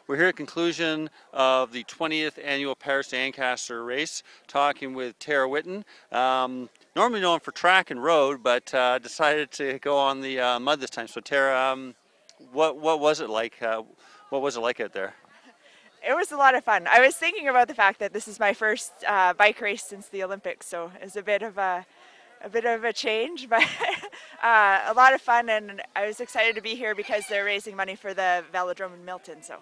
We're here at the conclusion of the 20th annual Paris to Ancaster race, talking with Tara Whitten. Normally known for track and road, but decided to go on the mud this time. So Tara, what was it like? What was it like out there? It was a lot of fun. I was thinking about the fact that this is my first bike race since the Olympics, so it's a bit of a change, but a lot of fun, and I was excited to be here because they're raising money for the velodrome in Milton. So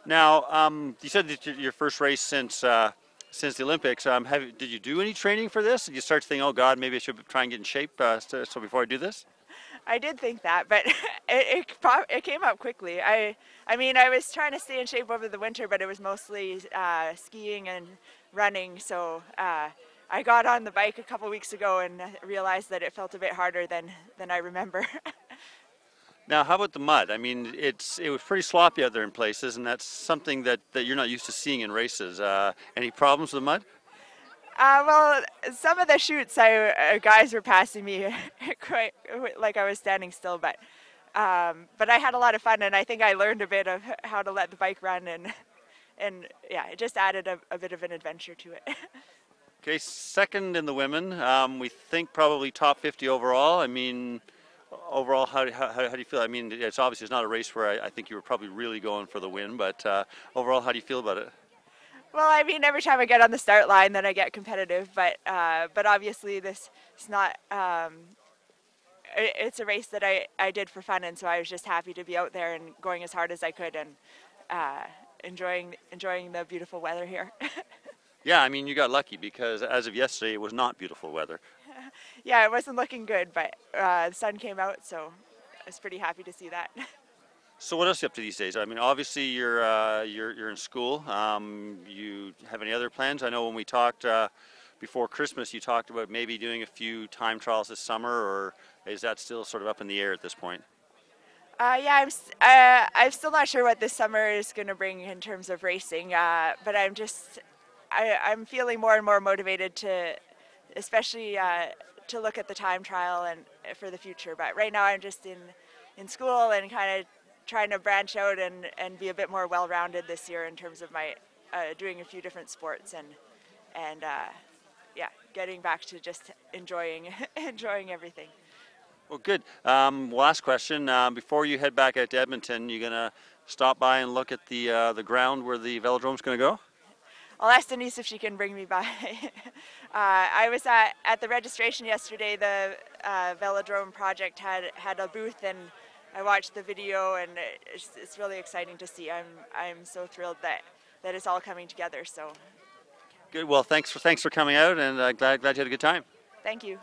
now, you said that your first race since the Olympics. Did you do any training for this? Did you start to think, oh God, maybe I should try and get in shape so before I do this? I did think that, but it came up quickly. I mean, I was trying to stay in shape over the winter, but it was mostly skiing and running. So I got on the bike a couple weeks ago and realized that it felt a bit harder than I remember. Now, how about the mud? I mean, it was pretty sloppy out there in places, and that's something that you're not used to seeing in races. Any problems with the mud? Well, some of the chutes, guys were passing me quite like I was standing still, but I had a lot of fun, and I think I learned a bit of how to let the bike run, and yeah, it just added a bit of an adventure to it. Okay, second in the women. We think probably top 50 overall. I mean, overall, how do you feel? I mean, it's not a race where I think you were probably really going for the win, but overall, how do you feel about it? Well, I mean, every time I get on the start line, then I get competitive. But obviously, this is not. It's a race that I did for fun, and so I was just happy to be out there and going as hard as I could and enjoying the beautiful weather here. Yeah, I mean, you got lucky because as of yesterday, it was not beautiful weather. Yeah, it wasn't looking good, but the sun came out, so I was pretty happy to see that. So what else are you up to these days? I mean, obviously you're in school. You have any other plans? I know when we talked before Christmas, you talked about maybe doing a few time trials this summer, or is that still sort of up in the air at this point? Yeah, I'm still not sure what this summer is going to bring in terms of racing, but I'm feeling more and more motivated to, especially to look at the time trial and for the future. But right now I'm just in school and kind of trying to branch out and be a bit more well-rounded this year in terms of my doing a few different sports and yeah, getting back to just enjoying everything. Well, good. Last question. Before you head back out to Edmonton, you gonna stop by and look at the ground where the velodrome's gonna go? I'll ask Denise if she can bring me by. I was at the registration yesterday. The velodrome project had a booth, and I watched the video, and it's really exciting to see. I'm so thrilled that it's all coming together. So good. Well, thanks for coming out, and glad you had a good time. Thank you.